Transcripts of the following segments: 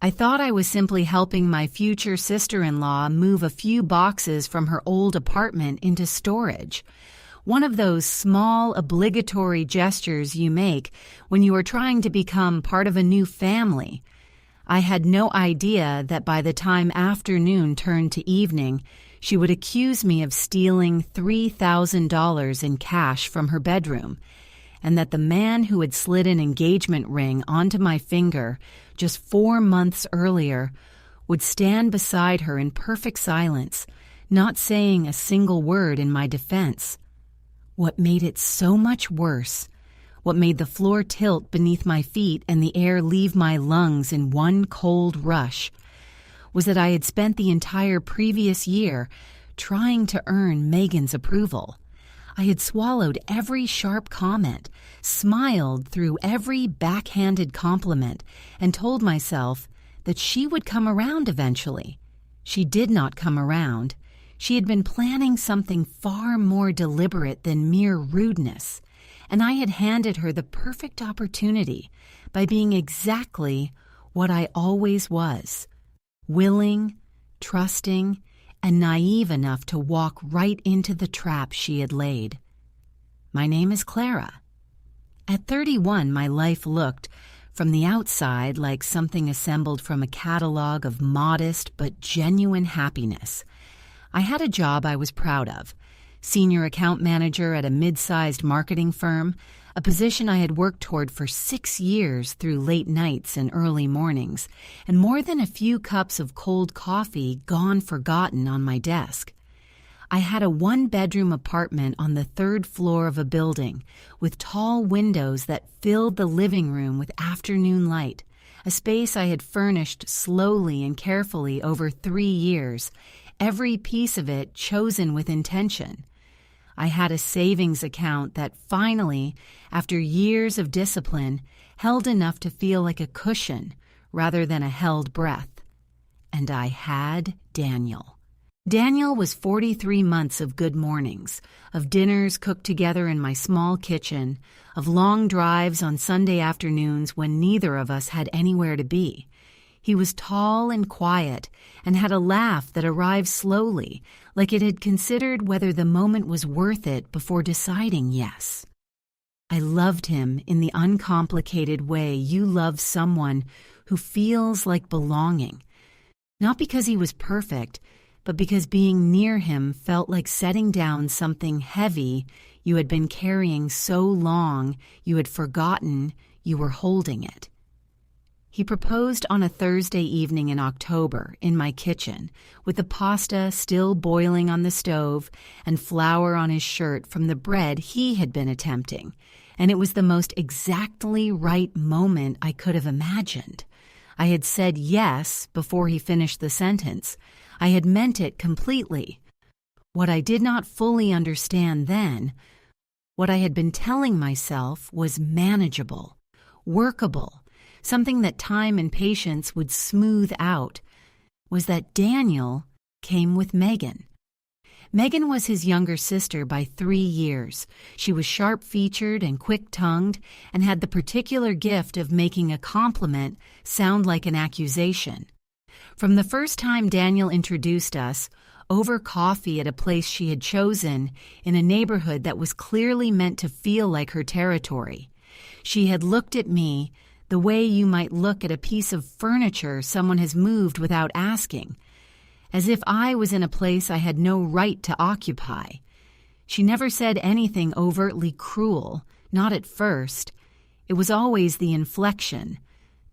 I thought I was simply helping my future sister-in-law move a few boxes from her old apartment into storage. One of those small, obligatory gestures you make when you are trying to become part of a new family. I had no idea that by the time afternoon turned to evening, she would accuse me of stealing $3,000 in cash from her bedroom, and that the man who had slid an engagement ring onto my finger just 4 months earlier would stand beside her in perfect silence, not saying a single word in my defense. What made it so much worse, what made the floor tilt beneath my feet and the air leave my lungs in one cold rush, was that I had spent the entire previous year trying to earn Megan's approval. I had swallowed every sharp comment, smiled through every backhanded compliment, and told myself that she would come around eventually. She did not come around. She had been planning something far more deliberate than mere rudeness, and I had handed her the perfect opportunity by being exactly what I always was: willing, trusting, and naive enough to walk right into the trap she had laid. My name is Clara. At 31, my life looked, from the outside, like something assembled from a catalog of modest but genuine happiness. I had a job I was proud of, senior account manager at a mid-sized marketing firm, a position I had worked toward for 6 years through late nights and early mornings, and more than a few cups of cold coffee gone forgotten on my desk. I had a 1-bedroom apartment on the 3rd floor of a building with tall windows that filled the living room with afternoon light, a space I had furnished slowly and carefully over 3 years, every piece of it chosen with intention. I had a savings account that finally, after years of discipline, held enough to feel like a cushion rather than a held breath. And I had Daniel. Daniel was 43 months of good mornings, of dinners cooked together in my small kitchen, of long drives on Sunday afternoons when neither of us had anywhere to be. He was tall and quiet and had a laugh that arrived slowly, like it had considered whether the moment was worth it before deciding yes. I loved him in the uncomplicated way you love someone who feels like belonging, not because he was perfect, but because being near him felt like setting down something heavy you had been carrying so long you had forgotten you were holding it. He proposed on a Thursday evening in October in my kitchen, with the pasta still boiling on the stove and flour on his shirt from the bread he had been attempting, and it was the most exactly right moment I could have imagined. I had said yes before he finished the sentence. I had meant it completely. What I did not fully understand then, what I had been telling myself was manageable, workable, something that time and patience would smooth out, was that Daniel came with Megan. Megan was his younger sister by 3 years. She was sharp-featured and quick-tongued and had the particular gift of making a compliment sound like an accusation. From the first time Daniel introduced us, over coffee at a place she had chosen in a neighborhood that was clearly meant to feel like her territory, she had looked at me the way you might look at a piece of furniture someone has moved without asking, as if I was in a place I had no right to occupy. She never said anything overtly cruel, not at first. It was always the inflection,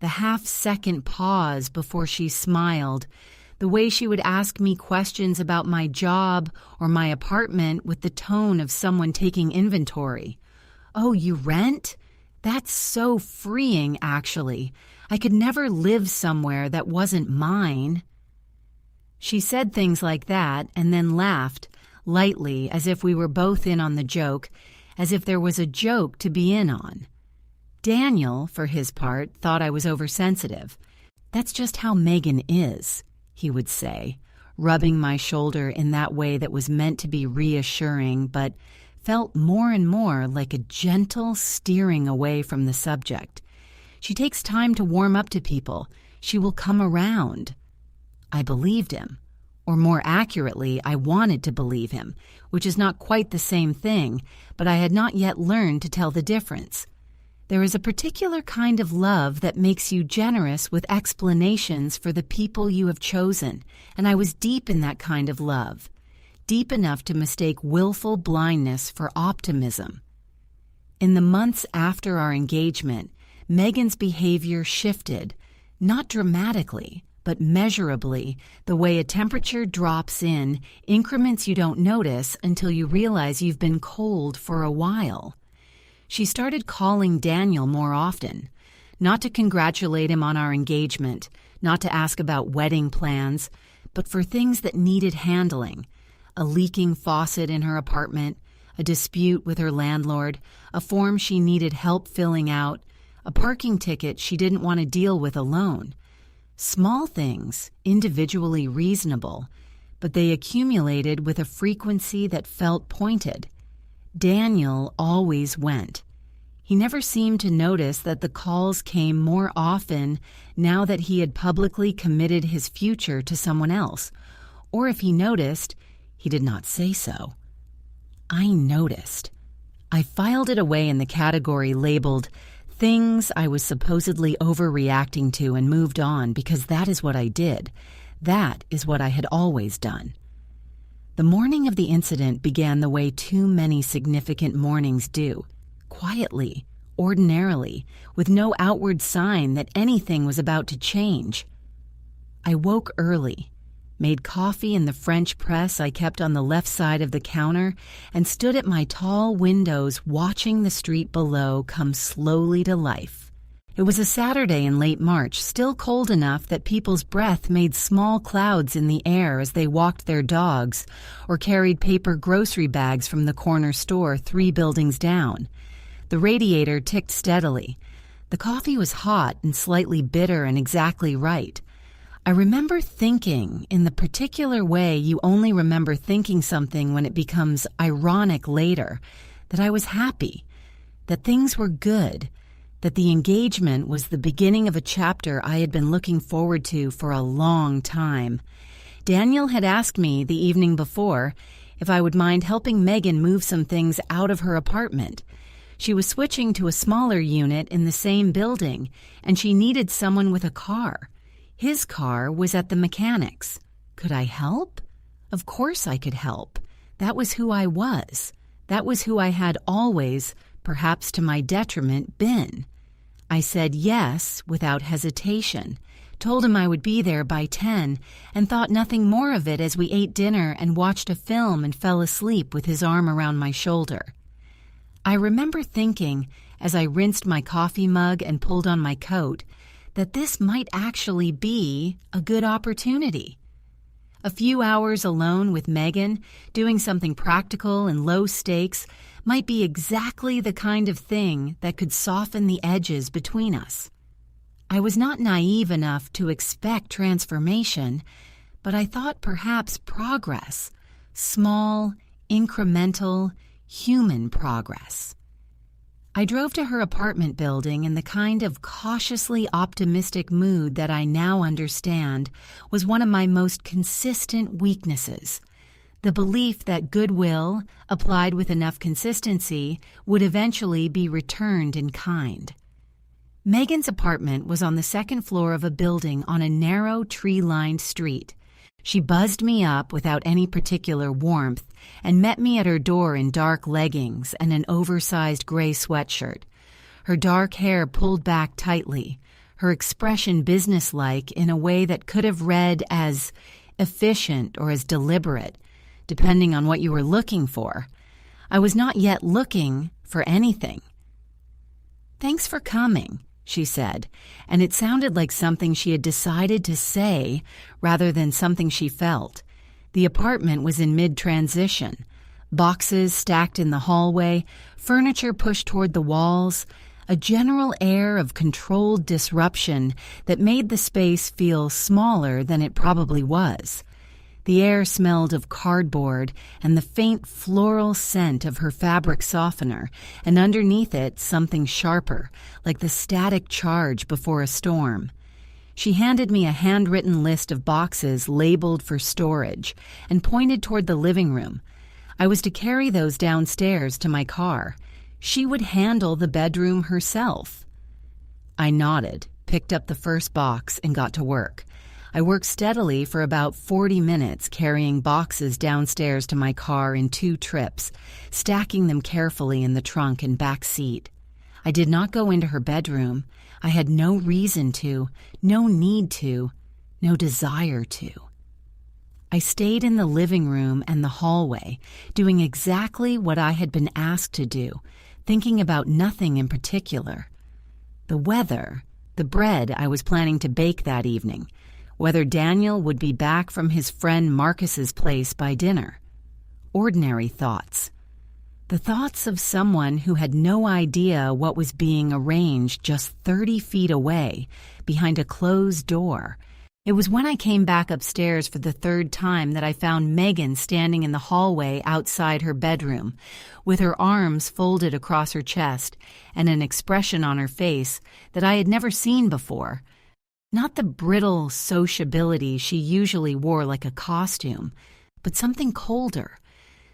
the half-second pause before she smiled, the way she would ask me questions about my job or my apartment with the tone of someone taking inventory. "Oh, you rent? That's so freeing, actually. I could never live somewhere that wasn't mine." She said things like that and then laughed, lightly, as if we were both in on the joke, as if there was a joke to be in on. Daniel, for his part, thought I was oversensitive. "That's just how Megan is," he would say, rubbing my shoulder in that way that was meant to be reassuring, but felt more and more like a gentle steering away from the subject. "She takes time to warm up to people. She will come around. I believed him. Or more accurately, I wanted to believe him, which is not quite the same thing, but I had not yet learned to tell the difference. There is a particular kind of love that makes you generous with explanations for the people you have chosen, and I was deep in that kind of love, deep enough to mistake willful blindness for optimism. In the months after our engagement, Megan's behavior shifted, not dramatically, but measurably, the way a temperature drops in increments you don't notice until you realize you've been cold for a while. She started calling Daniel more often, not to congratulate him on our engagement, not to ask about wedding plans, but for things that needed handling: a leaking faucet in her apartment, a dispute with her landlord, a form she needed help filling out, a parking ticket she didn't want to deal with alone. Small things, individually reasonable, but they accumulated with a frequency that felt pointed. Daniel always went. He never seemed to notice that the calls came more often now that he had publicly committed his future to someone else, or if he noticed, he did not say so. I noticed. I filed it away in the category labeled things I was supposedly overreacting to and moved on because that is what I did. That is what I had always done. The morning of the incident began the way too many significant mornings do, quietly, ordinarily, with no outward sign that anything was about to change. I woke early, made coffee in the French press I kept on the left side of the counter, and stood at my tall windows watching the street below come slowly to life. It was a Saturday in late March, still cold enough that people's breath made small clouds in the air as they walked their dogs or carried paper grocery bags from the corner store 3 buildings down. The radiator ticked steadily. The coffee was hot and slightly bitter and exactly right. I remember thinking, in the particular way you only remember thinking something when it becomes ironic later, that I was happy, that things were good, that the engagement was the beginning of a chapter I had been looking forward to for a long time. Daniel had asked me the evening before if I would mind helping Megan move some things out of her apartment. She was switching to a smaller unit in the same building, and she needed someone with a car. His car was at the mechanic's. Could I help? Of course I could help. That was who I was. That was who I had always, perhaps to my detriment, been. I said yes without hesitation, told him I would be there by 10, and thought nothing more of it as we ate dinner and watched a film and fell asleep with his arm around my shoulder. I remember thinking, as I rinsed my coffee mug and pulled on my coat, that this might actually be a good opportunity. A few hours alone with Megan, doing something practical and low stakes, might be exactly the kind of thing that could soften the edges between us. I was not naive enough to expect transformation, but I thought perhaps progress, small, incremental, human progress. I drove to her apartment building in the kind of cautiously optimistic mood that I now understand was one of my most consistent weaknesses. The belief that goodwill, applied with enough consistency, would eventually be returned in kind. Megan's apartment was on the second floor of a building on a narrow, tree-lined street. She buzzed me up without any particular warmth and met me at her door in dark leggings and an oversized gray sweatshirt. Her dark hair pulled back tightly, her expression businesslike in a way that could have read as efficient or as deliberate, depending on what you were looking for. I was not yet looking for anything. "Thanks for coming," she said, and it sounded like something she had decided to say rather than something she felt. The apartment was in mid-transition. Boxes stacked in the hallway, furniture pushed toward the walls, a general air of controlled disruption that made the space feel smaller than it probably was. The air smelled of cardboard and the faint floral scent of her fabric softener, and underneath it something sharper, like the static charge before a storm. She handed me a handwritten list of boxes labeled for storage and pointed toward the living room. I was to carry those downstairs to my car. She would handle the bedroom herself. I nodded, picked up the first box, and got to work. I worked steadily for about 40 minutes, carrying boxes downstairs to my car in 2 trips, stacking them carefully in the trunk and back seat. I did not go into her bedroom. I had no reason to, no need to, no desire to. I stayed in the living room and the hallway, doing exactly what I had been asked to do, thinking about nothing in particular. The weather, the bread I was planning to bake that evening, whether Daniel would be back from his friend Marcus's place by dinner. Ordinary thoughts. The thoughts of someone who had no idea what was being arranged just 30 feet away, behind a closed door. It was when I came back upstairs for the 3rd time that I found Megan standing in the hallway outside her bedroom, with her arms folded across her chest and an expression on her face that I had never seen before. Not the brittle sociability she usually wore like a costume, but something colder.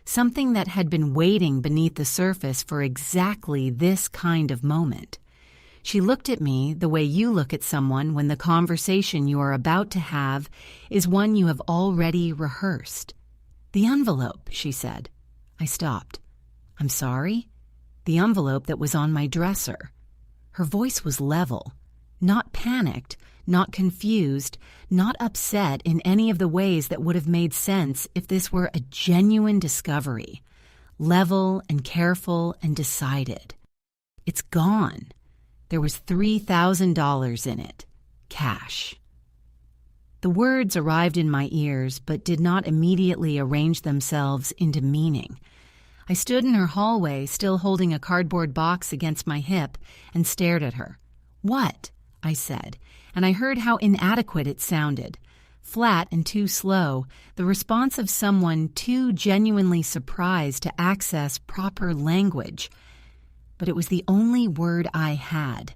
Something that had been waiting beneath the surface for exactly this kind of moment. She looked at me the way you look at someone when the conversation you are about to have is one you have already rehearsed. "The envelope," she said. I stopped. "I'm sorry?" "The envelope that was on my dresser." Her voice was level, not panicked, not confused, not upset in any of the ways that would have made sense if this were a genuine discovery. Level and careful and decided. "It's gone. There was $3,000 in it. Cash." The words arrived in my ears but did not immediately arrange themselves into meaning. I stood in her hallway, still holding a cardboard box against my hip, and stared at her. "What?" I said, and I heard how inadequate it sounded. Flat and too slow, the response of someone too genuinely surprised to access proper language. But it was the only word I had.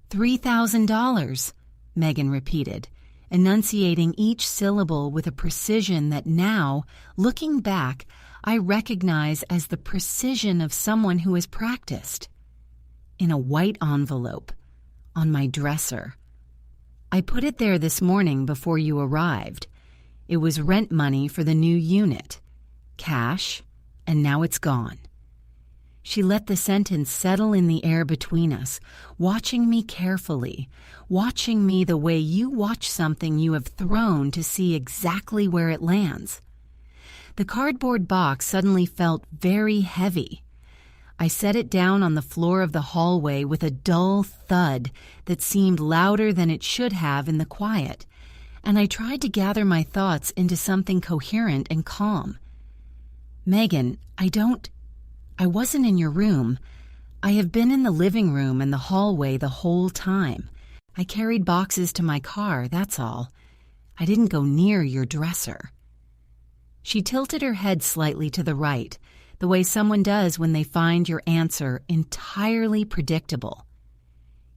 $3,000, Megan repeated, enunciating each syllable with a precision that now, looking back, I recognize as the precision of someone who has practiced. In a white envelope, on my dresser. I put it there this morning before you arrived. It was rent money for the new unit. Cash, and now it's gone. She let the sentence settle in the air between us, watching me carefully, watching me the way you watch something you have thrown to see exactly where it lands. The cardboard box suddenly felt very heavy. I set it down on the floor of the hallway with a dull thud that seemed louder than it should have in the quiet, and I tried to gather my thoughts into something coherent and calm. "Megan, I wasn't in your room. I have been in the living room and the hallway the whole time. I carried boxes to my car, that's all. I didn't go near your dresser." She tilted her head slightly to the right, the way someone does when they find your answer entirely predictable.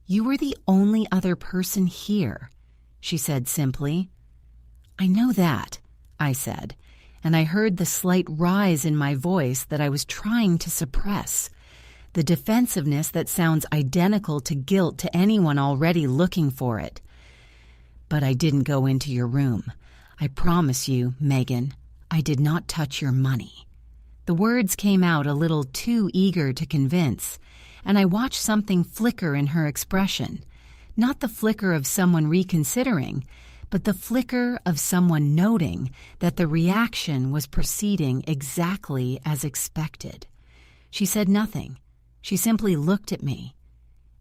"You were the only other person here," she said simply. "I know that," I said, and I heard the slight rise in my voice that I was trying to suppress, the defensiveness that sounds identical to guilt to anyone already looking for it. "But I didn't go into your room. I promise you, Megan, I did not touch your money." The words came out a little too eager to convince, and I watched something flicker in her expression, not the flicker of someone reconsidering, but the flicker of someone noting that the reaction was proceeding exactly as expected. She said nothing. She simply looked at me.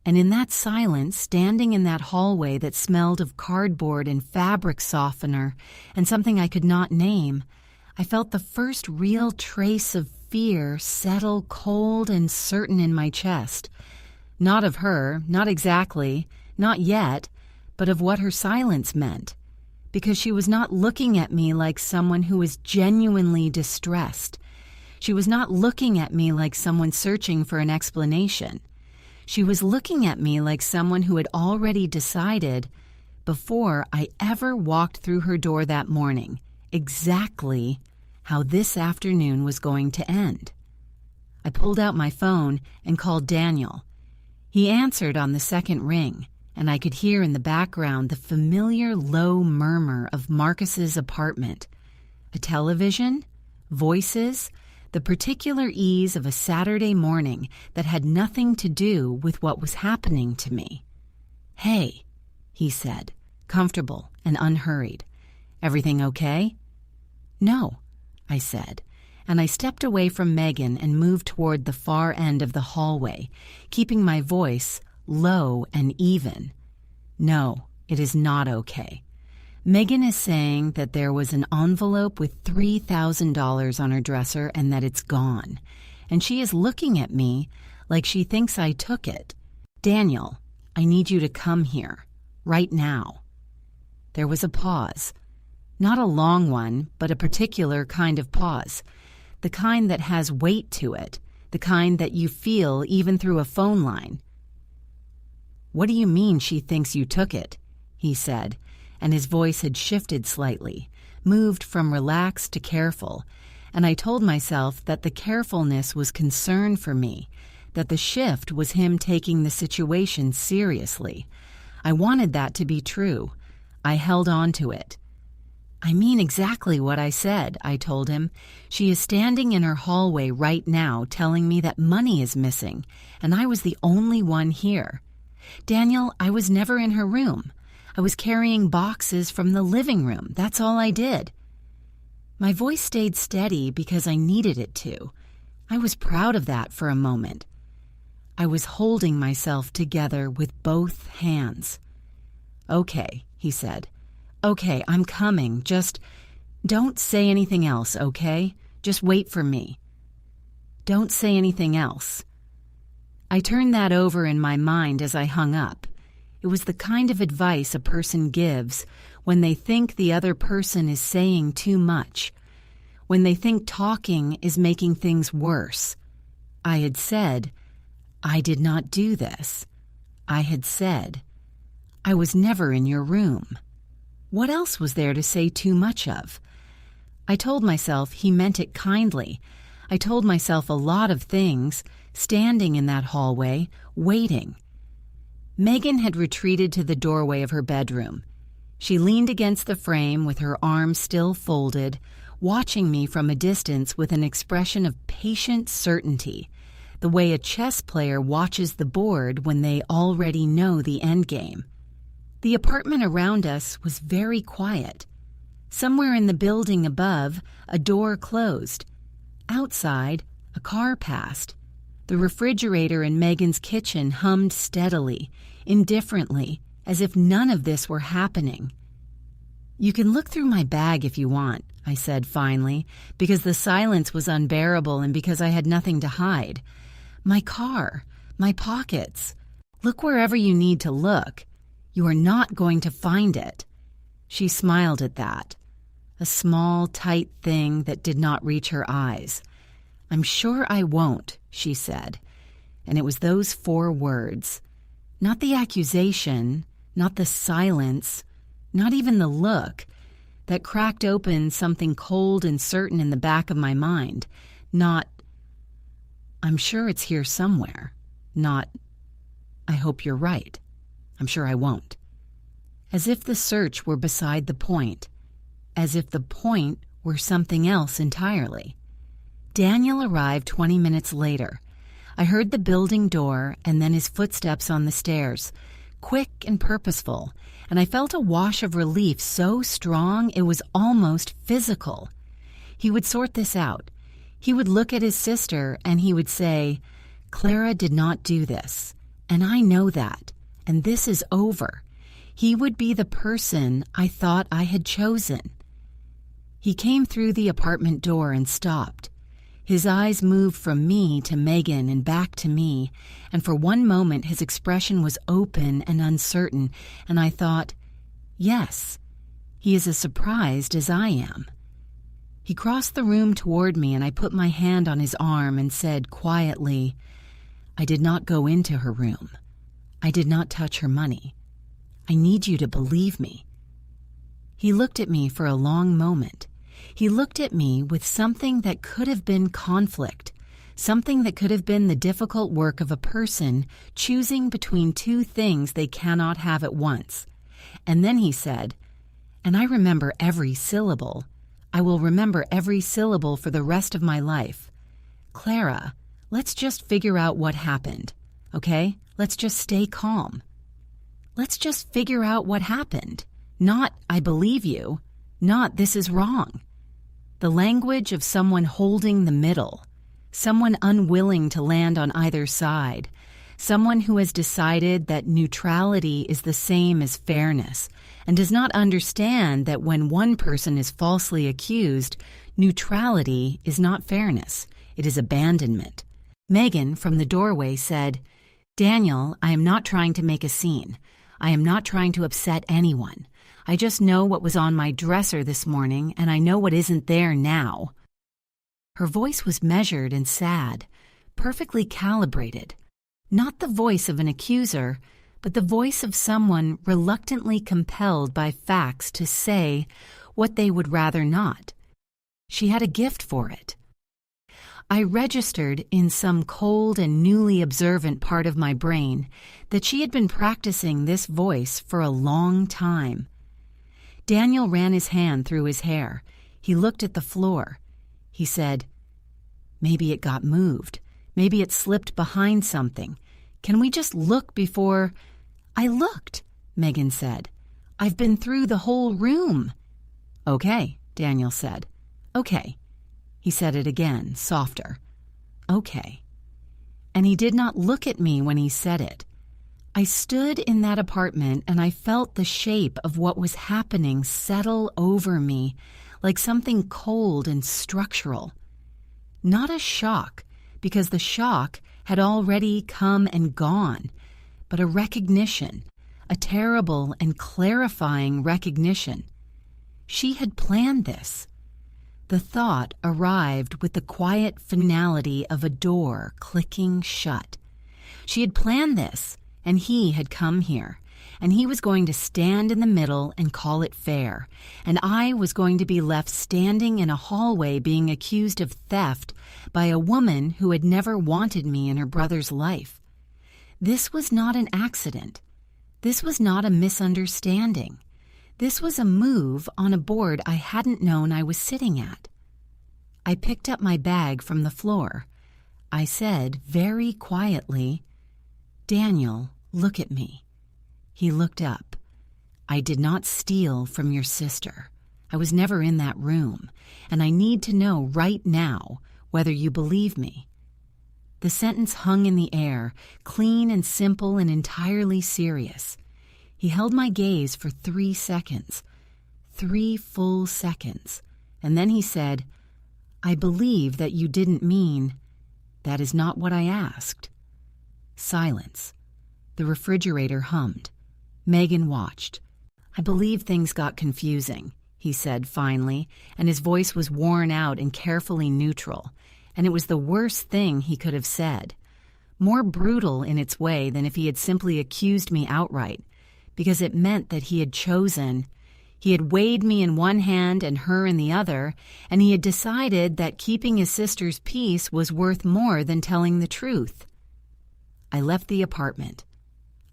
And in that silence, standing in that hallway that smelled of cardboard and fabric softener and something I could not name, I felt the first real trace of fear settle cold and certain in my chest. Not of her, not exactly, not yet, but of what her silence meant. Because she was not looking at me like someone who was genuinely distressed. She was not looking at me like someone searching for an explanation. She was looking at me like someone who had already decided, before I ever walked through her door that morning, exactly how this afternoon was going to end. I pulled out my phone and called Daniel. He answered on the second ring, and I could hear in the background the familiar low murmur of Marcus's apartment. A television, voices, the particular ease of a Saturday morning that had nothing to do with what was happening to me. "Hey," he said, comfortable and unhurried. "Everything okay?" "No," I said, and I stepped away from Megan and moved toward the far end of the hallway, keeping my voice low and even. "No, it is not okay. Megan is saying that there was an envelope with $3,000 on her dresser and that it's gone, and she is looking at me like she thinks I took it. Daniel, I need you to come here, right now." There was a pause. Not a long one, but a particular kind of pause. The kind that has weight to it, the kind that you feel even through a phone line. "What do you mean she thinks you took it?" he said, and his voice had shifted slightly, moved from relaxed to careful, and I told myself that the carefulness was concern for me, that the shift was him taking the situation seriously. I wanted that to be true. I held on to it. "I mean exactly what I said," I told him. "She is standing in her hallway right now telling me that money is missing, and I was the only one here. Daniel, I was never in her room. I was carrying boxes from the living room. That's all I did." My voice stayed steady because I needed it to. I was proud of that for a moment. I was holding myself together with both hands. "Okay," he said. "Okay, I'm coming. Just don't say anything else, okay? Just wait for me. Don't say anything else." I turned that over in my mind as I hung up. It was the kind of advice a person gives when they think the other person is saying too much, when they think talking is making things worse. I had said, "I did not do this." I had said, "I was never in your room." What else was there to say too much of? I told myself he meant it kindly. I told myself a lot of things, standing in that hallway, waiting. Megan had retreated to the doorway of her bedroom. She leaned against the frame with her arms still folded, watching me from a distance with an expression of patient certainty, the way a chess player watches the board when they already know the endgame. The apartment around us was very quiet. Somewhere in the building above, a door closed. Outside, a car passed. The refrigerator in Megan's kitchen hummed steadily, indifferently, as if none of this were happening. "You can look through my bag if you want," I said finally, because the silence was unbearable and because I had nothing to hide. "My car, my pockets. Look wherever you need to look. You are not going to find it." She smiled at that. A small, tight thing that did not reach her eyes. "I'm sure I won't," she said. And it was those 4 words. Not the accusation, not the silence, not even the look, that cracked open something cold and certain in the back of my mind. Not, "I'm sure it's here somewhere." Not, "I hope you're right. I'm sure I won't." As if the search were beside the point. As if the point were something else entirely. Daniel arrived 20 minutes later. I heard the building door and then his footsteps on the stairs, quick and purposeful, and I felt a wash of relief so strong it was almost physical. He would sort this out. He would look at his sister and he would say, "Clara did not do this, and I know that, and this is over." He would be the person I thought I had chosen. He came through the apartment door and stopped. His eyes moved from me to Megan and back to me, and for one moment his expression was open and uncertain, and I thought, yes, he is as surprised as I am. He crossed the room toward me, and I put my hand on his arm and said quietly, "I did not go into her room. I did not touch her money. I need you to believe me." He looked at me for a long moment. He looked at me with something that could have been conflict, something that could have been the difficult work of a person choosing between two things they cannot have at once. And then he said, "And I remember every syllable. I will remember every syllable for the rest of my life. Clara, let's just figure out what happened, okay? Let's just stay calm. Let's just figure out what happened. Not, I believe you. Not, this is wrong." The language of someone holding the middle, someone unwilling to land on either side, someone who has decided that neutrality is the same as fairness and does not understand that when one person is falsely accused, neutrality is not fairness, it is abandonment. Megan, from the doorway, said, "Daniel, I am not trying to make a scene. I am not trying to upset anyone. I just know what was on my dresser this morning, and I know what isn't there now." Her voice was measured and sad, perfectly calibrated. Not the voice of an accuser, but the voice of someone reluctantly compelled by facts to say what they would rather not. She had a gift for it. I registered in some cold and newly observant part of my brain that she had been practicing this voice for a long time. Daniel ran his hand through his hair. He looked at the floor. He said, "Maybe it got moved. Maybe it slipped behind something. Can we just look before—" "I looked," Megan said. "I've been through the whole room." "Okay," Daniel said. "Okay." He said it again, softer. "Okay." And he did not look at me when he said it. I stood in that apartment and I felt the shape of what was happening settle over me like something cold and structural. Not a shock, because the shock had already come and gone, but a recognition, a terrible and clarifying recognition. She had planned this. The thought arrived with the quiet finality of a door clicking shut. She had planned this, and he had come here, and he was going to stand in the middle and call it fair, and I was going to be left standing in a hallway being accused of theft by a woman who had never wanted me in her brother's life. This was not an accident. This was not a misunderstanding. This was a move on a board I hadn't known I was sitting at. I picked up my bag from the floor. I said very quietly, "Daniel, look at me." He looked up. "I did not steal from your sister. I was never in that room, and I need to know right now whether you believe me." The sentence hung in the air, clean and simple and entirely serious. He held my gaze for 3 seconds, 3 full seconds, and then he said, "I believe that you didn't mean—" "That is not what I asked." Silence. The refrigerator hummed. Megan watched. "I believe things got confusing," he said finally, and his voice was worn out and carefully neutral, and it was the worst thing he could have said. More brutal in its way than if he had simply accused me outright, because it meant that he had chosen. He had weighed me in one hand and her in the other, and he had decided that keeping his sister's peace was worth more than telling the truth. I left the apartment.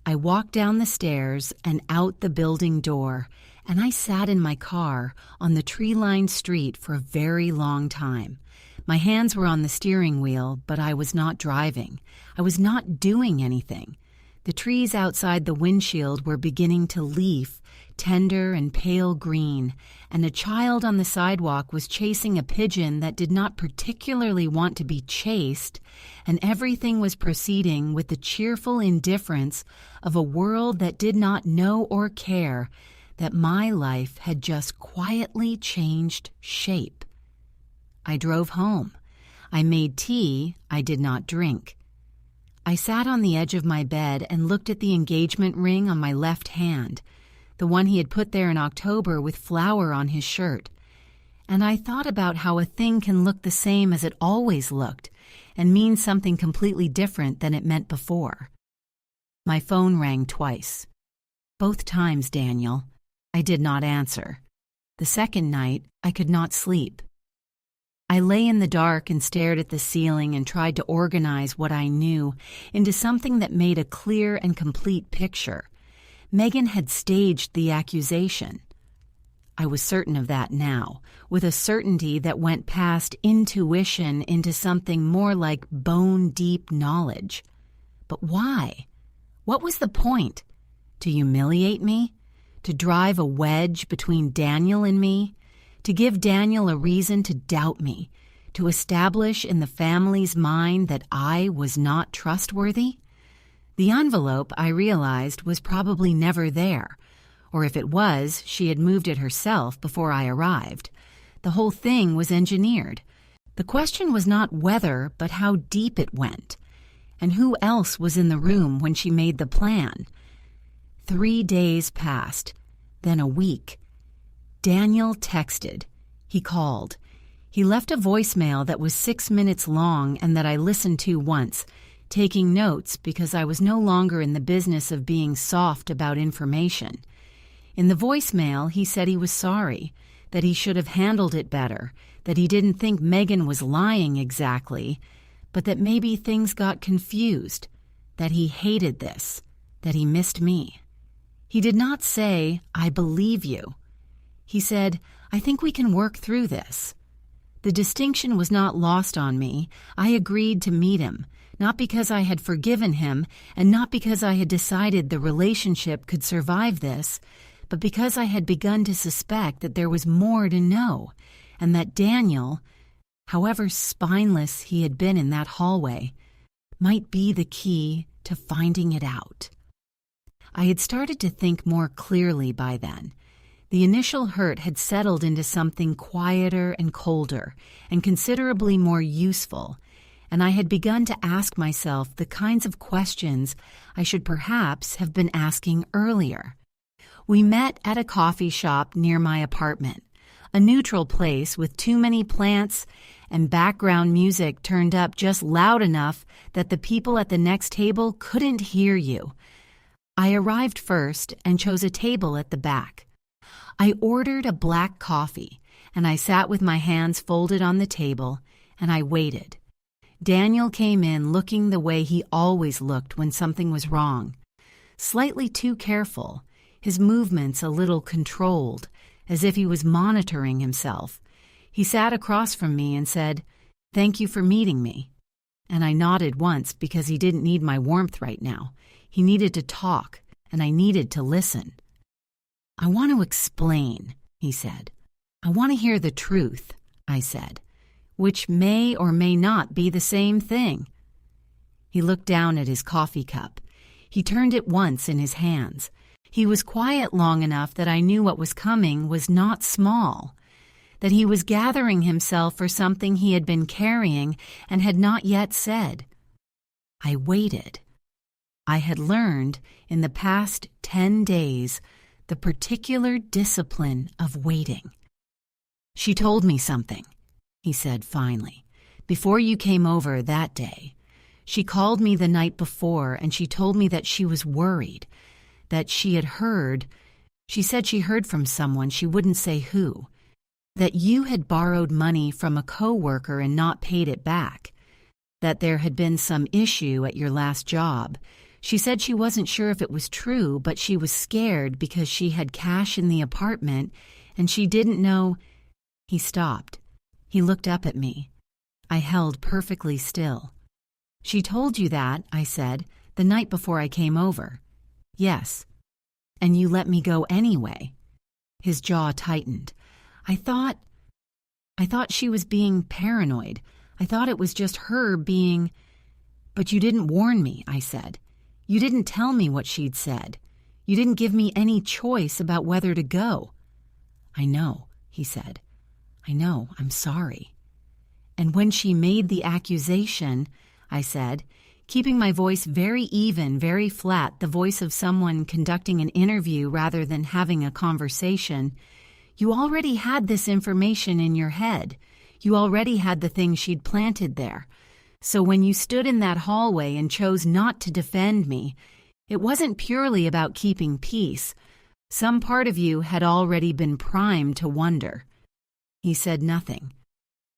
I walked down the stairs and out the building door, and I sat in my car on the tree-lined street for a very long time. My hands were on the steering wheel, but I was not driving. I was not doing anything. The trees outside the windshield were beginning to leaf, tender and pale green, and a child on the sidewalk was chasing a pigeon that did not particularly want to be chased, and everything was proceeding with the cheerful indifference of a world that did not know or care that my life had just quietly changed shape. I drove home. I made tea I did not drink. I sat on the edge of my bed and looked at the engagement ring on my left hand, the one he had put there in October with flower on his shirt. And I thought about how a thing can look the same as it always looked and mean something completely different than it meant before. My phone rang twice. Both times, Daniel. I did not answer. The second night, I could not sleep. I lay in the dark and stared at the ceiling and tried to organize what I knew into something that made a clear and complete picture. Megan had staged the accusation. I was certain of that now, with a certainty that went past intuition into something more like bone-deep knowledge. But why? What was the point? To humiliate me? To drive a wedge between Daniel and me? To give Daniel a reason to doubt me? To establish in the family's mind that I was not trustworthy? The envelope, I realized, was probably never there. Or if it was, she had moved it herself before I arrived. The whole thing was engineered. The question was not whether, but how deep it went. And who else was in the room when she made the plan? 3 days passed, then a week. Daniel texted. He called. He left a voicemail that was 6 minutes long and that I listened to once, taking notes because I was no longer in the business of being soft about information. In the voicemail, he said he was sorry, that he should have handled it better, that he didn't think Megan was lying exactly, but that maybe things got confused, that he hated this, that he missed me. He did not say, "I believe you." He said, "I think we can work through this." The distinction was not lost on me. I agreed to meet him, not because I had forgiven him and not because I had decided the relationship could survive this, but because I had begun to suspect that there was more to know, and that Daniel, however spineless he had been in that hallway, might be the key to finding it out. I had started to think more clearly by then. The initial hurt had settled into something quieter and colder, and considerably more useful, and I had begun to ask myself the kinds of questions I should perhaps have been asking earlier. We met at a coffee shop near my apartment, a neutral place with too many plants and background music turned up just loud enough that the people at the next table couldn't hear you. I arrived first and chose a table at the back. I ordered a black coffee, and I sat with my hands folded on the table, and I waited. Daniel came in looking the way he always looked when something was wrong. Slightly too careful, his movements a little controlled, as if he was monitoring himself. He sat across from me and said, "Thank you for meeting me." And I nodded once because he didn't need my warmth right now. He needed to talk, and I needed to listen. "I want to explain," he said. "I want to hear the truth," I said, "which may or may not be the same thing." He looked down at his coffee cup. He turned it once in his hands. He was quiet long enough that I knew what was coming was not small, that he was gathering himself for something he had been carrying and had not yet said. I waited. I had learned in the past 10 days the particular discipline of waiting. "She told me something," he said finally, "before you came over that day. She called me the night before and she told me that she was worried, that she had heard, she said she heard from someone, she wouldn't say who, that you had borrowed money from a coworker and not paid it back, that there had been some issue at your last job. She said she wasn't sure if it was true, but she was scared because she had cash in the apartment and she didn't know." He stopped. He looked up at me. I held perfectly still. "She told you that," I said, "the night before I came over." "Yes." "And you let me go anyway." His jaw tightened. I thought she was being paranoid. I thought it was just her being... "But you didn't warn me," I said. "You didn't tell me what she'd said. You didn't give me any choice about whether to go." "I know," he said. "I know. I'm sorry." "And when she made the accusation," I said, keeping my voice very even, very flat, the voice of someone conducting an interview rather than having a conversation, "you already had this information in your head. You already had the thing she'd planted there. So when you stood in that hallway and chose not to defend me, It wasn't purely about keeping peace. Some part of you had already been primed to wonder. He said nothing,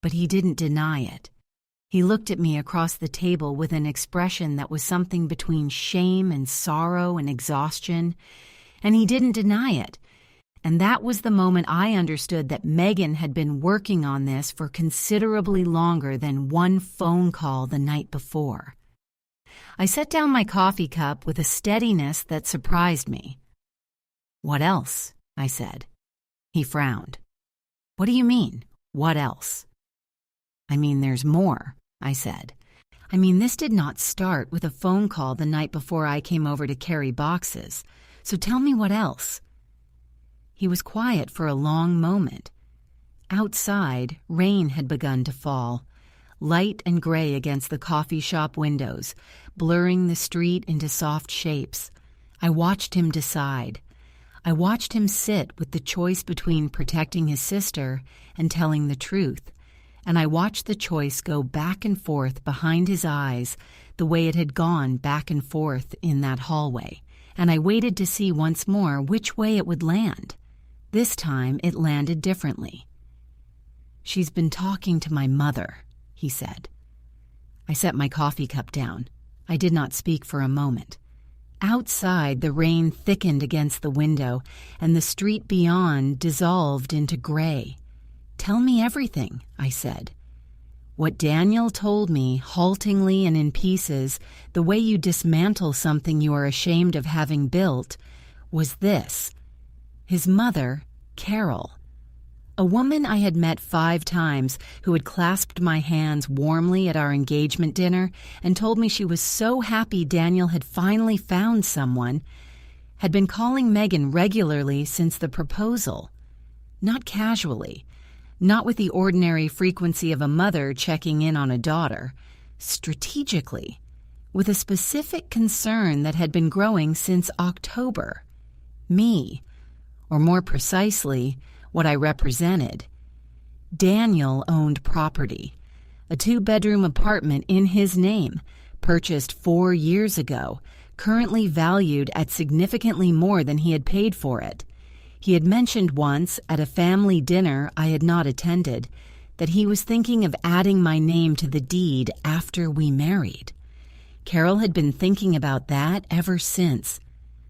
but he didn't deny it. He looked at me across the table with an expression that was something between shame and sorrow and exhaustion, and he didn't deny it. And that was the moment I understood that Megan had been working on this for considerably longer than one phone call the night before. I set down my coffee cup with a steadiness that surprised me. "What else?" I said. He frowned. "What do you mean, what else?" "I mean, there's more," I said. "I mean, this did not start with a phone call the night before I came over to carry boxes. So tell me what else." He was quiet for a long moment. Outside, rain had begun to fall, light and gray against the coffee shop windows, blurring the street into soft shapes. I watched him decide. I watched him sit with the choice between protecting his sister and telling the truth, and I watched the choice go back and forth behind his eyes the way it had gone back and forth in that hallway, and I waited to see once more which way it would land. This time it landed differently. "She's been talking to my mother," he said. I set my coffee cup down. I did not speak for a moment. Outside, the rain thickened against the window, and the street beyond dissolved into gray. "Tell me everything," I said. "What Daniel told me, haltingly and in pieces, the way you dismantle something you are ashamed of having built, was this. His mother, Carol, a woman I had met 5 times who had clasped my hands warmly at our engagement dinner and told me she was so happy Daniel had finally found someone, had been calling Megan regularly since the proposal. Not casually, not with the ordinary frequency of a mother checking in on a daughter, strategically, with a specific concern that had been growing since October. Me, or more precisely, what I represented. Daniel owned property, a 2-bedroom apartment in his name, purchased 4 years ago, currently valued at significantly more than he had paid for it. He had mentioned once at a family dinner I had not attended that he was thinking of adding my name to the deed after we married. Carol had been thinking about that ever since.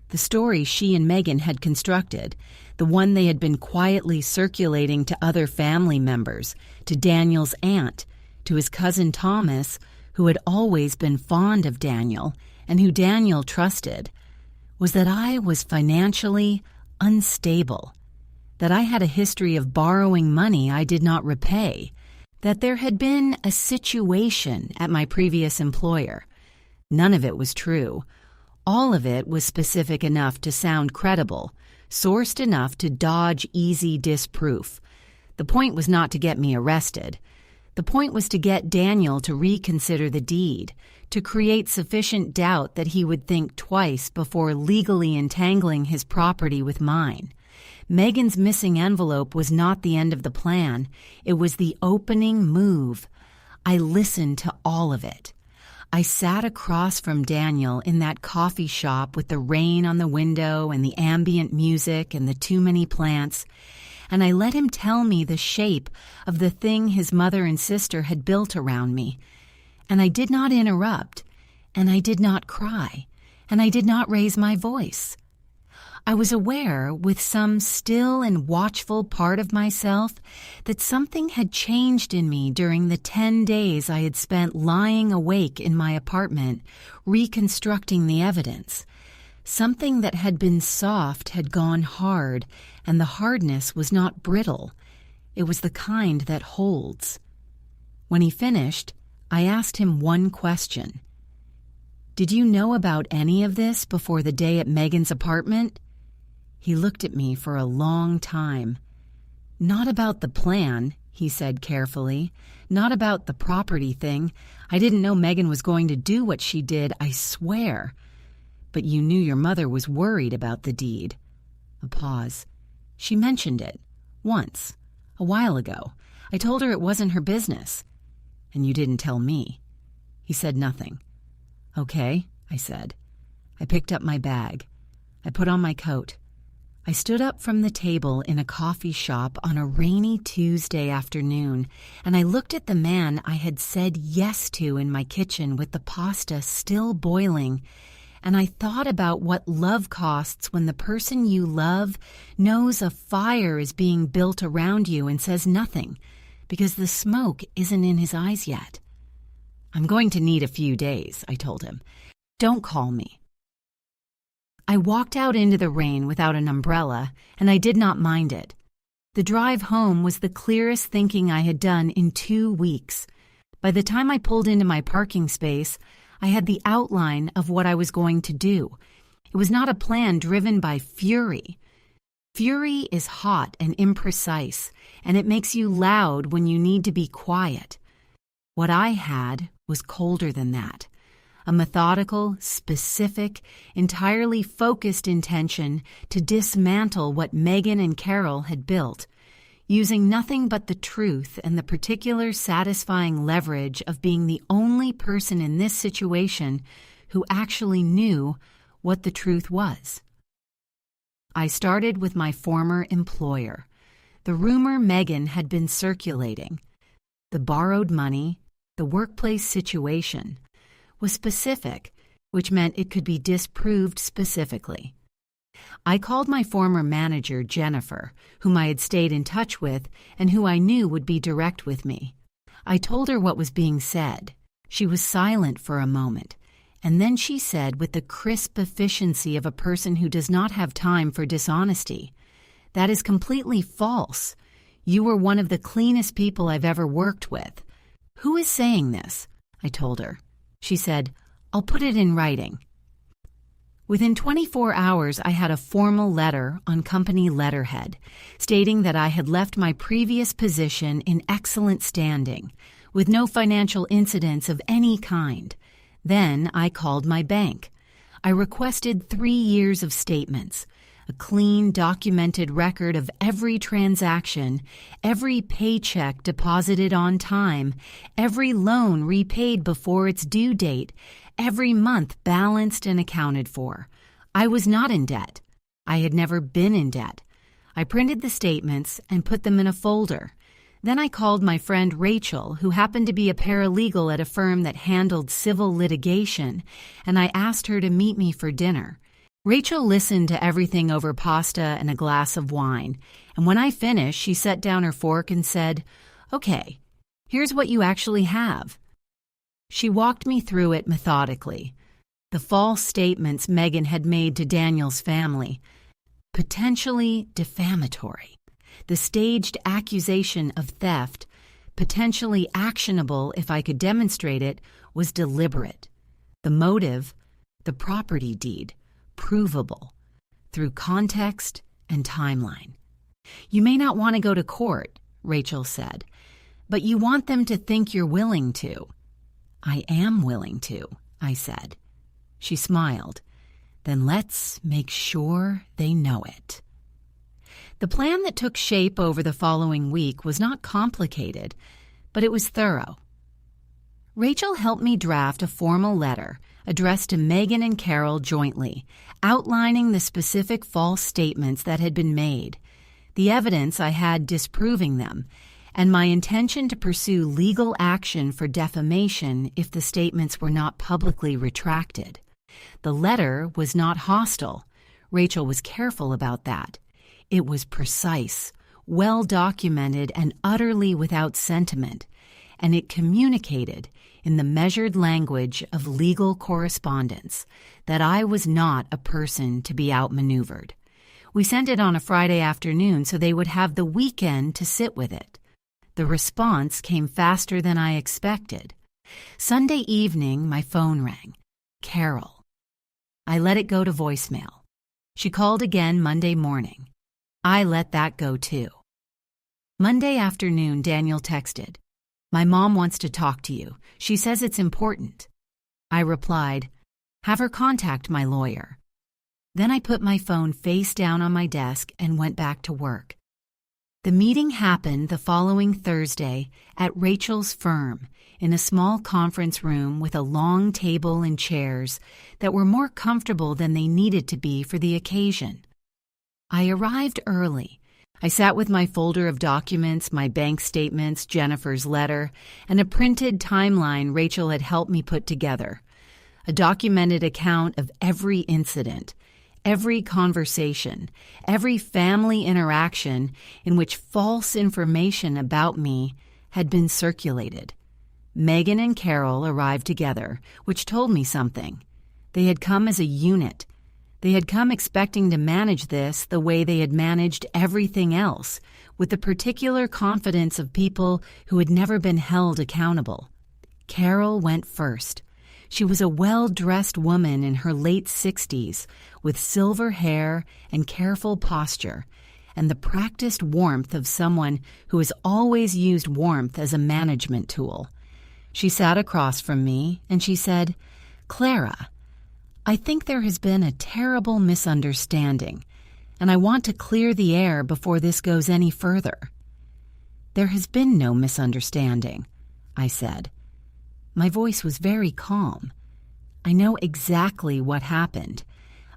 The story she and Megan had constructed, the one they had been quietly circulating to other family members, to Daniel's aunt, to his cousin Thomas, who had always been fond of Daniel and who Daniel trusted, was that I was financially unstable, that I had a history of borrowing money I did not repay, that there had been a situation at my previous employer. None of it was true. All of it was specific enough to sound credible, sourced enough to dodge easy disproof. The point was not to get me arrested. The point was to get Daniel to reconsider the deed, to create sufficient doubt that he would think twice before legally entangling his property with mine. Megan's missing envelope was not the end of the plan. It was the opening move. I listened to all of it. I sat across from Daniel in that coffee shop with the rain on the window and the ambient music and the too many plants, and I let him tell me the shape of the thing his mother and sister had built around me. And I did not interrupt, and I did not cry, and I did not raise my voice. I was aware, with some still and watchful part of myself, that something had changed in me during the 10 days I had spent lying awake in my apartment, reconstructing the evidence. Something that had been soft had gone hard, and the hardness was not brittle. It was the kind that holds. When he finished, I asked him one question. "Did you know about any of this before the day at Megan's apartment?" He looked at me for a long time. "Not about the plan," he said carefully. "Not about the property thing. I didn't know Megan was going to do what she did, I swear. But you knew your mother was worried about the deed." A pause. "She mentioned it. Once. A while ago. I told her it wasn't her business." "And you didn't tell me." He said nothing. "Okay," I said. I picked up my bag. I put on my coat. I stood up from the table in a coffee shop on a rainy Tuesday afternoon, and I looked at the man I had said yes to in my kitchen with the pasta still boiling, and I thought about what love costs when the person you love knows a fire is being built around you and says nothing, because the smoke isn't in his eyes yet. "I'm going to need a few days," I told him. "Don't call me." I walked out into the rain without an umbrella, and I did not mind it. The drive home was the clearest thinking I had done in 2 weeks. By the time I pulled into my parking space, I had the outline of what I was going to do. It was not a plan driven by fury. Fury is hot and imprecise, and it makes you loud when you need to be quiet. What I had was colder than that. A methodical, specific, entirely focused intention to dismantle what Megan and Carol had built, using nothing but the truth and the particular satisfying leverage of being the only person in this situation who actually knew what the truth was. I started with my former employer. The rumor Megan had been circulating, the borrowed money, the workplace situation, was specific, which meant it could be disproved specifically. I called my former manager, Jennifer, whom I had stayed in touch with and who I knew would be direct with me. I told her what was being said. She was silent for a moment, and then she said with the crisp efficiency of a person who does not have time for dishonesty, "That is completely false. You were one of the cleanest people I've ever worked with." "Who is saying this?" I told her. She said, "I'll put it in writing." Within 24 hours, I had a formal letter on company letterhead stating that I had left my previous position in excellent standing, with no financial incidents of any kind. Then I called my bank. I requested 3 years of statements, a clean, documented record of every transaction, every paycheck deposited on time, every loan repaid before its due date, every month balanced and accounted for. I was not in debt. I had never been in debt. I printed the statements and put them in a folder. Then I called my friend Rachel, who happened to be a paralegal at a firm that handled civil litigation, and I asked her to meet me for dinner. Rachel listened to everything over pasta and a glass of wine, and when I finished, she set down her fork and said, "Okay, here's what you actually have." She walked me through it methodically. The false statements Megan had made to Daniel's family, potentially defamatory. The staged accusation of theft, potentially actionable if I could demonstrate it, was deliberate. The motive, the property deed, provable through context and timeline. "You may not want to go to court," Rachel said, "but you want them to think you're willing to." "I am willing to," I said. She smiled. "Then let's make sure they know it." The plan that took shape over the following week was not complicated, but it was thorough. Rachel helped me draft a formal letter addressed to Megan and Carol jointly, outlining the specific false statements that had been made, the evidence I had disproving them, and my intention to pursue legal action for defamation if the statements were not publicly retracted. The letter was not hostile. Rachel was careful about that. It was precise, well documented, and utterly without sentiment, and it communicated, in the measured language of legal correspondence, that I was not a person to be outmaneuvered. We sent it on a Friday afternoon so they would have the weekend to sit with it. The response came faster than I expected. Sunday evening, my phone rang. Carol. I let it go to voicemail. She called again Monday morning. I let that go too. Monday afternoon, Daniel texted, "My mom wants to talk to you. She says it's important." I replied, "Have her contact my lawyer." Then I put my phone face down on my desk and went back to work. The meeting happened the following Thursday at Rachel's firm in a small conference room with a long table and chairs that were more comfortable than they needed to be for the occasion. I arrived early. I sat with my folder of documents, my bank statements, Jennifer's letter, and a printed timeline Rachel had helped me put together. A documented account of every incident, every conversation, every family interaction in which false information about me had been circulated. Megan and Carol arrived together, which told me something. They had come as a unit. They had come expecting to manage this the way they had managed everything else, with the particular confidence of people who had never been held accountable. Carol went first. She was a well-dressed woman in her late 60s, with silver hair and careful posture, and the practiced warmth of someone who has always used warmth as a management tool. She sat across from me, and she said, "Clara, I think there has been a terrible misunderstanding, and I want to clear the air before this goes any further." "There has been no misunderstanding," I said. My voice was very calm. "I know exactly what happened.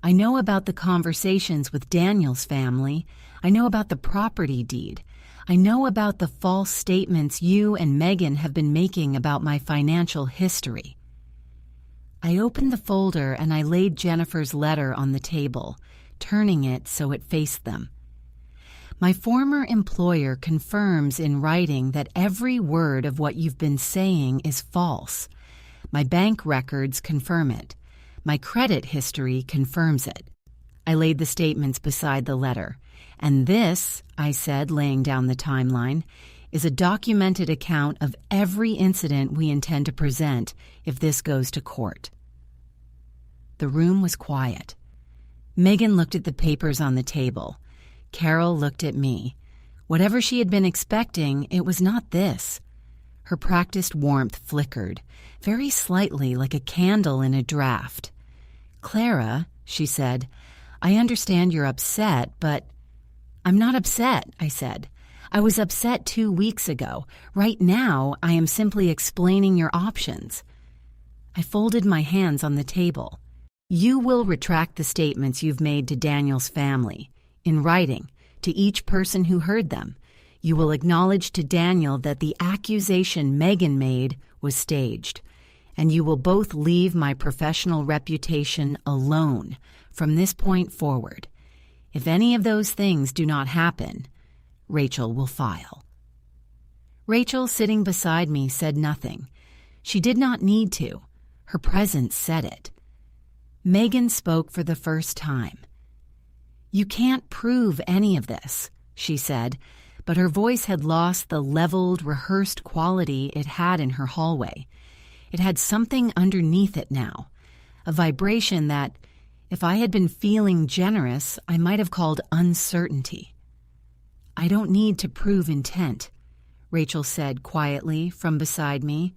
I know about the conversations with Daniel's family. I know about the property deed. I know about the false statements you and Megan have been making about my financial history." I opened the folder and I laid Jennifer's letter on the table, turning it so it faced them. "My former employer confirms in writing that every word of what you've been saying is false. My bank records confirm it. My credit history confirms it." I laid the statements beside the letter. "And this," I said, laying down the timeline, "is a documented account of every incident we intend to present if this goes to court." The room was quiet. Megan looked at the papers on the table. Carol looked at me. Whatever she had been expecting, it was not this. Her practiced warmth flickered, very slightly like a candle in a draft. "Clara," she said, "I understand you're upset, but—" "I'm not upset," I said. "I was upset 2 weeks ago. Right now, I am simply explaining your options." I folded my hands on the table. "You will retract the statements you've made to Daniel's family, in writing, to each person who heard them. You will acknowledge to Daniel that the accusation Megan made was staged, and you will both leave my professional reputation alone from this point forward. If any of those things do not happen, Rachel will file." Rachel, sitting beside me, said nothing. She did not need to. Her presence said it. Megan spoke for the first time. "You can't prove any of this," she said, but her voice had lost the leveled, rehearsed quality it had in her hallway. It had something underneath it now, a vibration that, if I had been feeling generous, I might have called uncertainty. "I don't need to prove intent," Rachel said quietly from beside me.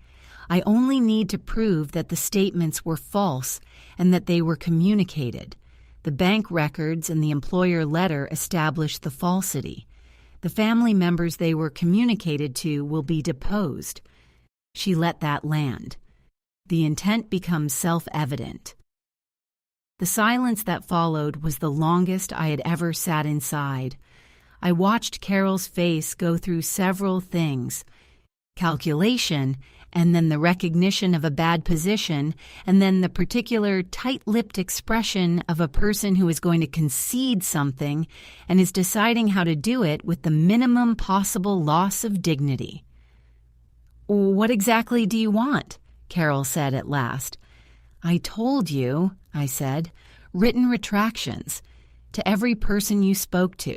"I only need to prove that the statements were false and that they were communicated. The bank records and the employer letter establish the falsity. The family members they were communicated to will be deposed." She let that land. The intent becomes self-evident. The silence that followed was the longest I had ever sat inside. I watched Carol's face go through several things: calculation, and then the recognition of a bad position, and then the particular tight-lipped expression of a person who is going to concede something and is deciding how to do it with the minimum possible loss of dignity. "What exactly do you want?" Carol said at last. "I told you," I said, "written retractions to every person you spoke to,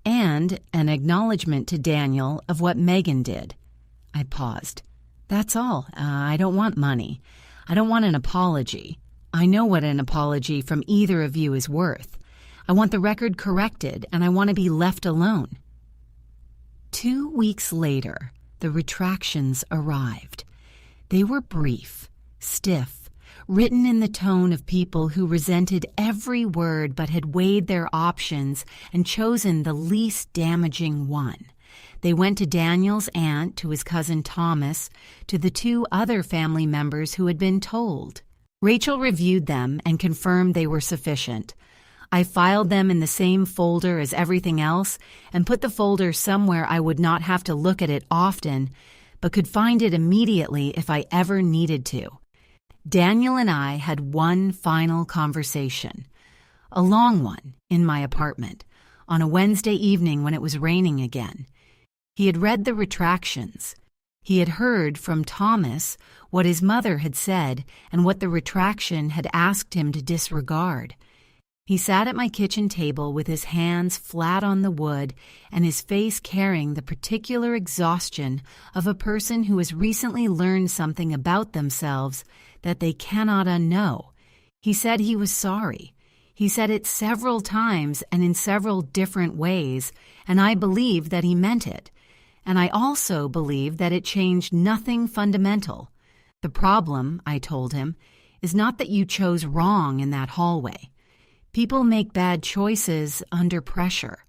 and an acknowledgement to Daniel of what Megan did." I paused. "That's all. I don't want money. I don't want an apology. I know what an apology from either of you is worth. I want the record corrected, and I want to be left alone." 2 weeks later, the retractions arrived. They were brief, stiff, written in the tone of people who resented every word but had weighed their options and chosen the least damaging one. They went to Daniel's aunt, to his cousin Thomas, to the 2 other family members who had been told. Rachel reviewed them and confirmed they were sufficient. I filed them in the same folder as everything else and put the folder somewhere I would not have to look at it often, but could find it immediately if I ever needed to. Daniel and I had one final conversation, a long one, in my apartment, on a Wednesday evening when it was raining again. He had read the retractions. He had heard from Thomas what his mother had said and what the retraction had asked him to disregard. He sat at my kitchen table with his hands flat on the wood and his face carrying the particular exhaustion of a person who has recently learned something about themselves that they cannot unknow. He said he was sorry. He said it several times and in several different ways, and I believed that he meant it. And I also believed that it changed nothing fundamental. The problem, I told him, is not that you chose wrong in that hallway. People make bad choices under pressure.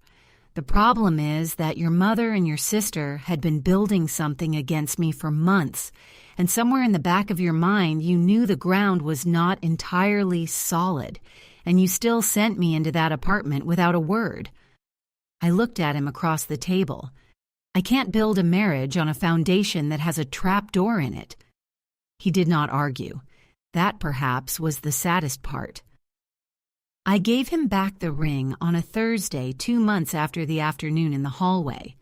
The problem is that your mother and your sister had been building something against me for months, and somewhere in the back of your mind you knew the ground was not entirely solid, and you still sent me into that apartment without a word. I looked at him across the table. I can't build a marriage on a foundation that has a trap door in it. He did not argue. That, perhaps, was the saddest part. I gave him back the ring on a Thursday 2 months after the afternoon in the hallway.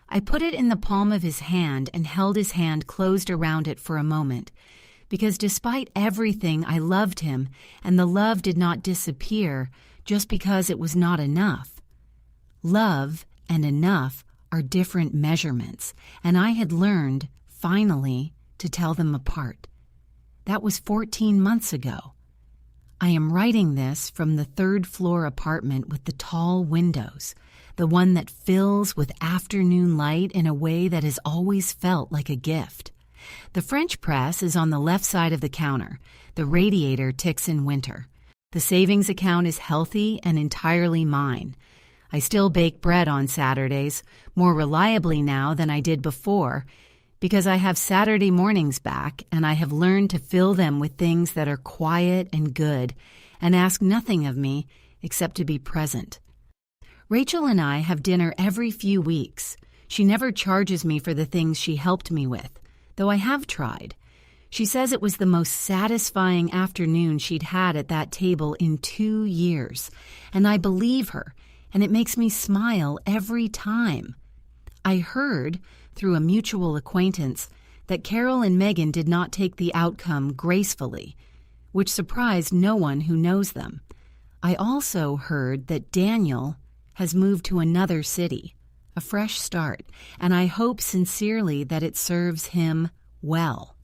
I put it in the palm of his hand and held his hand closed around it for a moment, because despite everything I loved him, and the love did not disappear just because it was not enough. Love and enough are different measurements, and I had learned, finally, to tell them apart. That was 14 months ago. I am writing this from the 3rd-floor apartment with the tall windows, the one that fills with afternoon light in a way that has always felt like a gift. The French press is on the left side of the counter. The radiator ticks in winter. The savings account is healthy and entirely mine. I still bake bread on Saturdays, more reliably now than I did before, because I have Saturday mornings back and I have learned to fill them with things that are quiet and good and ask nothing of me except to be present. Rachel and I have dinner every few weeks. She never charges me for the things she helped me with, though I have tried. She says it was the most satisfying afternoon she'd had at that table in 2 years, and I believe her, and it makes me smile every time. I heard, through a mutual acquaintance, that Carol and Megan did not take the outcome gracefully, which surprised no one who knows them. I also heard that Daniel has moved to another city, a fresh start, and I hope sincerely that it serves him well.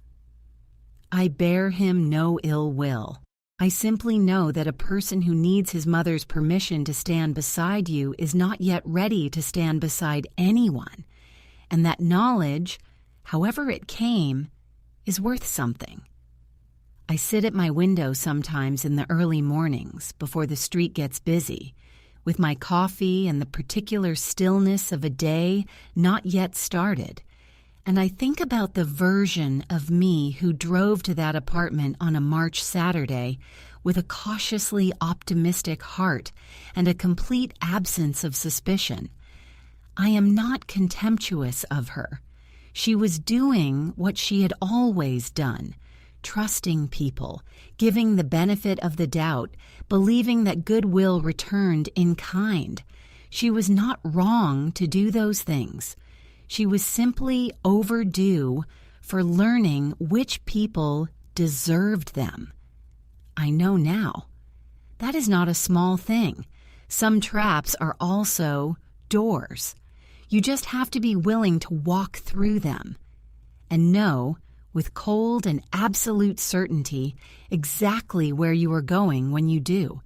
I bear him no ill will. I simply know that a person who needs his mother's permission to stand beside you is not yet ready to stand beside anyone, and that knowledge, however it came, is worth something. I sit at my window sometimes in the early mornings before the street gets busy, with my coffee and the particular stillness of a day not yet started, and I think about the version of me who drove to that apartment on a March Saturday with a cautiously optimistic heart and a complete absence of suspicion. I am not contemptuous of her. She was doing what she had always done, trusting people, giving the benefit of the doubt, believing that goodwill returned in kind. She was not wrong to do those things. She was simply overdue for learning which people deserved them. I know now. That is not a small thing. Some traps are also doors. You just have to be willing to walk through them and know, with cold and absolute certainty, exactly where you are going when you do.